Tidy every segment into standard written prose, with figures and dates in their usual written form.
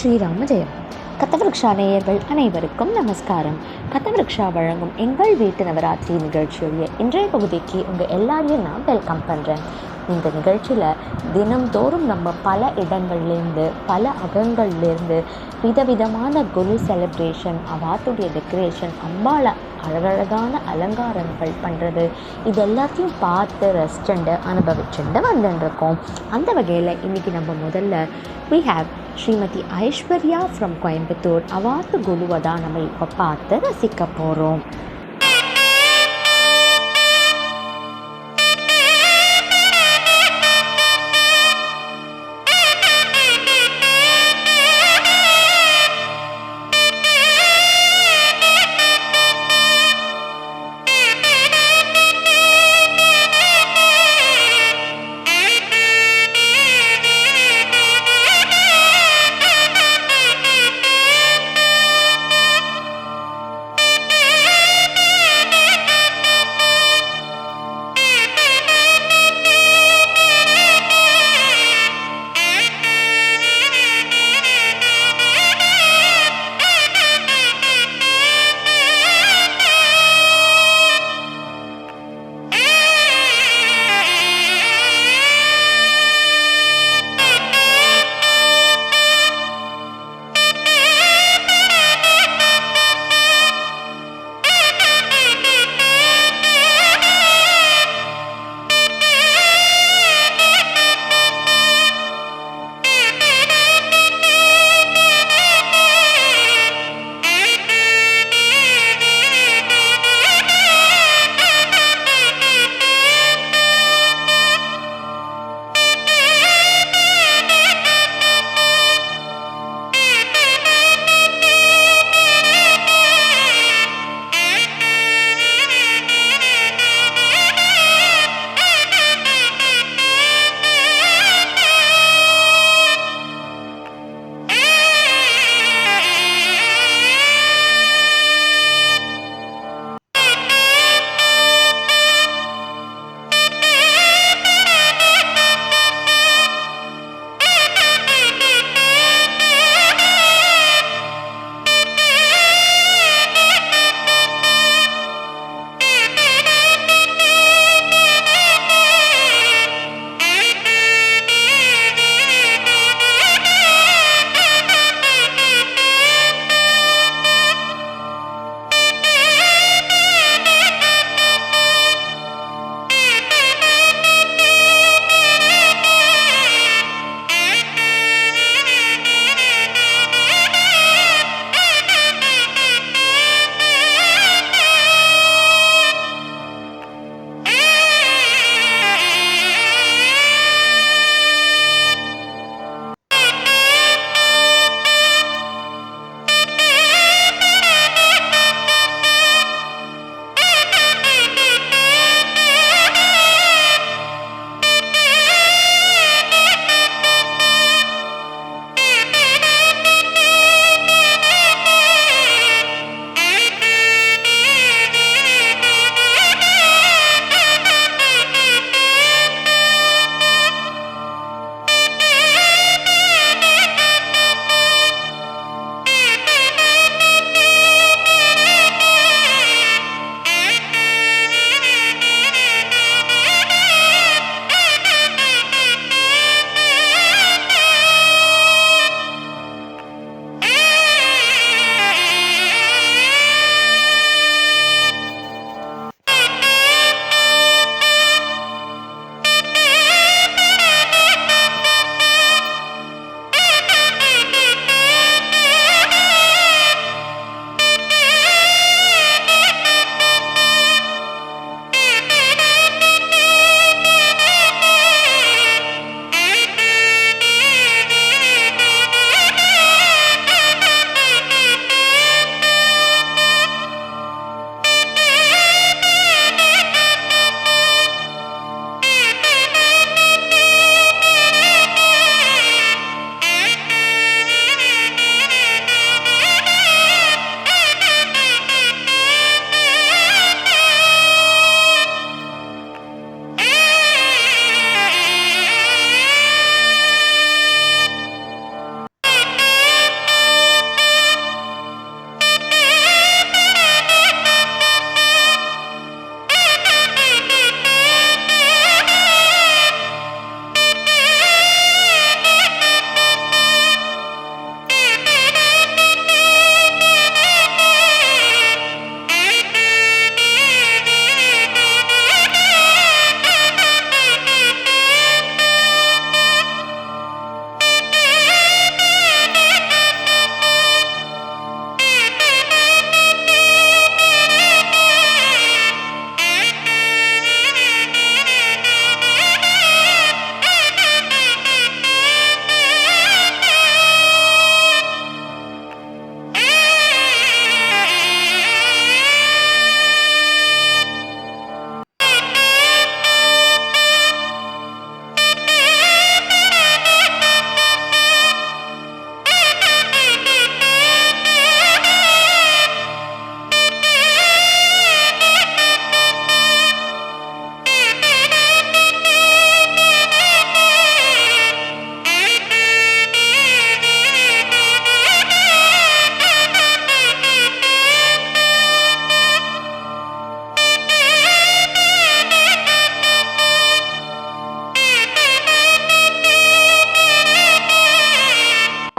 ஸ்ரீராம ஜெயம். கதவிருக்ஷா நேயர்கள் அனைவருக்கும் நமஸ்காரம். கதவிருக்ஷா வழங்கும் எங்கள் வீட்டு நவராத்திரி நிகழ்ச்சியுடைய இன்றைய பகுதிக்கு உங்கள் எல்லாரையும் நான் வெல்கம் பண்ணுறேன். இந்த நிகழ்ச்சியில் தினம்தோறும் நம்ம பல இடங்கள்லேருந்து பல அகங்கள்லேருந்து விதவிதமான குரு செலிப்ரேஷன், அவாத்துடைய டெக்கரேஷன், அம்பாளை அழகழகான அலங்காரங்கள் பண்ணுறது, இது எல்லாத்தையும் பார்த்து ரசிச்சுண்டு அனுபவிச்சுண்டு வந்துட்டுருக்கோம். அந்த வகையில் இன்றைக்கி நம்ம முதல்ல we have Srimati Aishwarya from Coimbatore அவாத்து குழுவை தான் நம்ம இப்போ பார்த்து ரசிக்க போகிறோம்.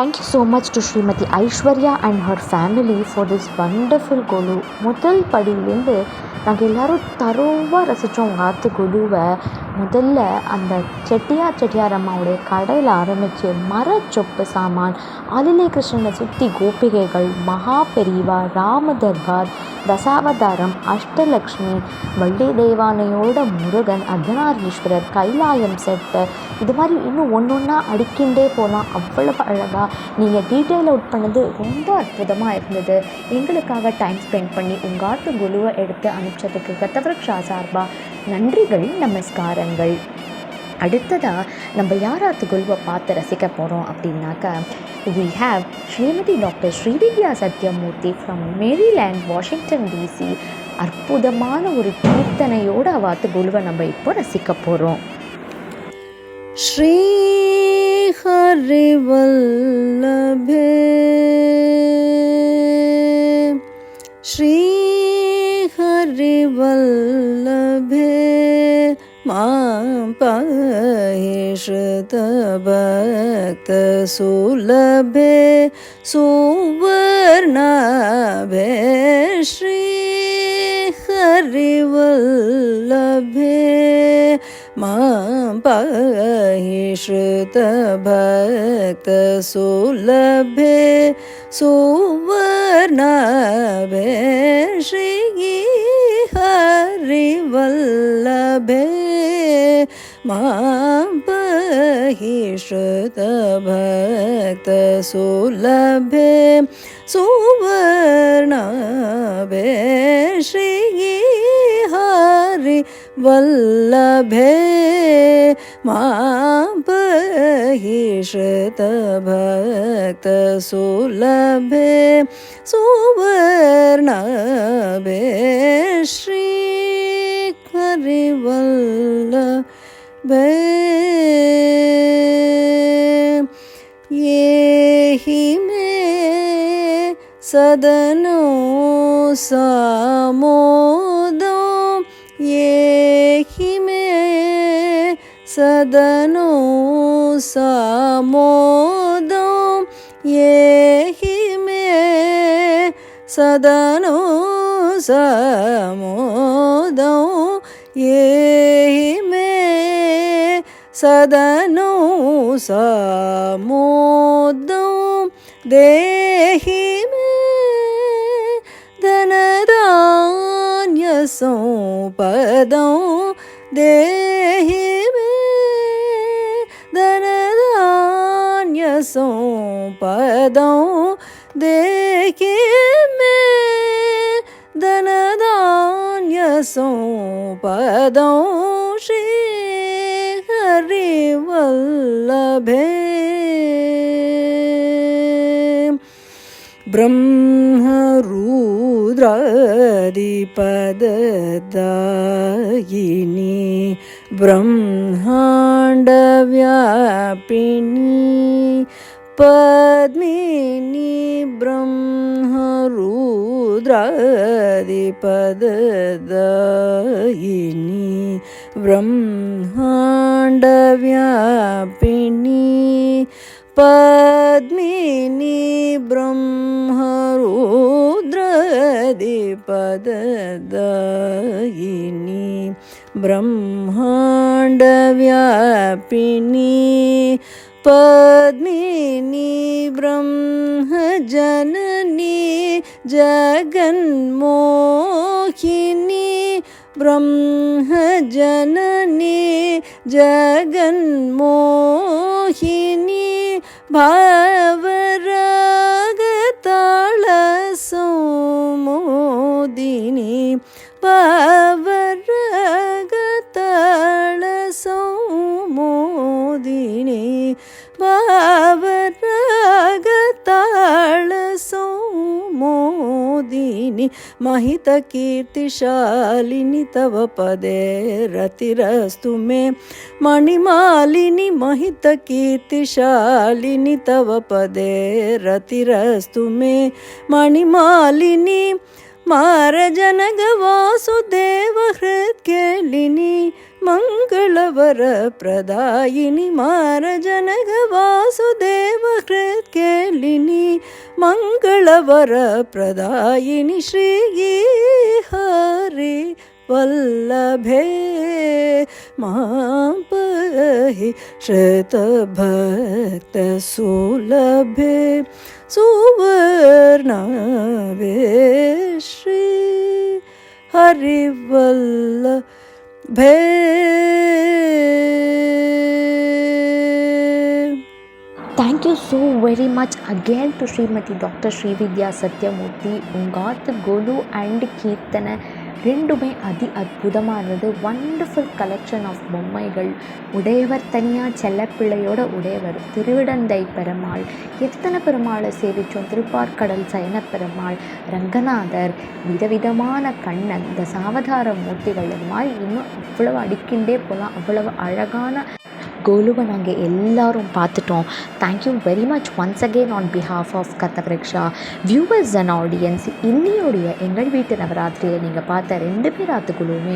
Thank you so much to Srimati Aishwarya and her family for this wonderful கொலு. முதல் படியிலேருந்து நாங்கள் எல்லோரும் தரோவாக ரசித்தோம் உங்கள் ஆற்று கொலுவை. முதல்ல அந்த செட்டியார் அம்மாவுடைய கடையில் ஆரம்பித்து மரச்சொப்பு சாமான், ஆலிலை கிருஷ்ணனை சுற்றி கோபிகைகள், மகா பெரியவா, ராமதர்பார், தசாவதாரம், அஷ்டலக்ஷ்மி, வள்ளி தெய்வானையோட முருகன், அர்த்தநாரீஸ்வரர், கைலாயம் செட்டு, இது மாதிரி இன்னும் ஒன்று ஒன்றா அடிக்கின்றே போகலாம். அவ்வளவு அழகாக நீங்கள் டீட்டெயில் அவுட் பண்ணது ரொம்ப அற்புதமாக இருந்தது. எங்களுக்காக டைம் ஸ்பெண்ட் பண்ணி உங்கள் ஆற்று குழுவை எடுத்து அனுப்பிச்சதுக்கு கத்தவருக்ஷா சார்பாக நன்றிகள், நமஸ்காரங்கள். அடுத்ததாக நம்ம யார் ஆற்று குழுவை பார்த்து ரசிக்க போகிறோம் அப்படின்னாக்கா, we have Shrimati doctor Srividya Sathyamurthy from Maryland, Washington DC. அற்புதமான ஒரு கீர்த்தனையோடு ஆற்று குழுவை நம்ம இப்போ ரசிக்க போகிறோம். श्री हरि वल्लभे, श्री हरि वल्लभे, मां पाहि श्रुत भक्त सुलभे, सुवर्णाभे, श्री हरि वल्लभे, मां पाहि श्रुत भक्त सुलभे, सुवर्णाभे, श्री हरि वल्लभे, मां पाहि श्रुत भक्त सुलभे, सुवर्णाभे, श्री हरि वल्लभे, मां पाहि श्रुत भक्त सुलभे, सुवर्णाभे, श्री हरि वल्लभे. येहि मे सदनो सामोदो, येहि मे सदनो सामोदो, येहि मे सदनो सामोदो, येहि मे सदनो सामोदो, देहि मे धनधान्य संपदो, देहि मे धनधान्य संपदो, देहि मे धनधान्य संपदो, श्री हरि वल्लभे. ब्रह्मरुद्रादिपददायिनी, ब्रह्माण्डव्यापिनी, पद्मिनी, ब्रह्मरुद्रादिपददायिनी, ब्रह्माण्डव्यापिनी, पद्मिनी, ब्रह्मरुद्रादिपददायिनी, ब्रह्माण्डव्यापिनी, पद्मिनी, ब्रह्मजननी, जगन्मोहिनी, ब्रह्मजननी, जगन्मोहिनी, भावरागताल संमोदिनी, भावरागताल संमोदिनी, भावरागताल संमोदिनी, महितकीर्तिशालिनी, तव पदे रतिरस्तु मे, मणिमालिनी, महितकीर्तिशालिनी, तव पदे रतिरस्तु मे, मणिमालिनी, मारजनग वासुदेव हृत्केलिनी, मंगल वरप्रदायिनि मारजनकवासुदेवहृत्केलिनि मङ्गलवरप्रदायिनि श्रीहरि वल्लभे मां पहि श्रुतभक्तसुलभे सुवर्णवे Shri हरिवल्लभे. Thank you so very much again to Srimati Dr. Srividya Satyamurthy. உங்காத்து கொலு அண்ட் கீர்த்தனை ரெண்டுமே அற்புதமானது. வண்டர்ஃபுல் கலெக்ஷன் ஆஃப் பொம்மைகள். உடையவர் தனியாக செல்லப்பிள்ளையோட உடையவர் திருவிடந்தை பெருமாள். எத்தனை பெருமாளை சேவித்தோம். திருப்பார்கடல் சயன பெருமாள், ரங்கநாதர், விதவிதமான கண்ணன், இந்த சாவதார மூர்த்திகள், இது மாதிரி இன்னும் அவ்வளவு அடிக்கின்றே போகலாம். அவ்வளவு அழகான கோலுவை நாங்கள் எல்லாரும் பார்த்துட்டோம். Thank you very much once again on behalf of Kathavriksha viewers and audience. இன்னையோடைய எங்கள் வீட்டு நவராத்திரியில் நீங்கள் பார்த்த 2 பேராத்துக்குள்ளுமே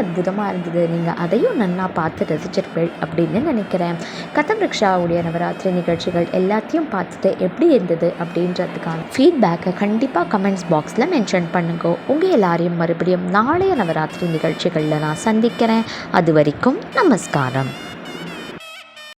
அற்புதமாக இருந்தது. நீங்கள் அதையும் நல்லா பார்த்து ரசிச்சிருப்பேன் அப்படின்னு நினைக்கிறேன். கதவிருக்ஷாவுடைய நவராத்திரி நிகழ்ச்சிகள் எல்லாத்தையும் பார்த்துட்டு எப்படி இருந்தது அப்படின்றதுக்கான ஃபீட்பேக்கை கண்டிப்பாக கமெண்ட்ஸ் பாக்ஸில் மென்ஷன் பண்ணுங்க. உங்கள் எல்லாரையும் மறுபடியும் நாளைய நவராத்திரி நிகழ்ச்சிகளில் நான் சந்திக்கிறேன். அது வரைக்கும் நமஸ்காரம்.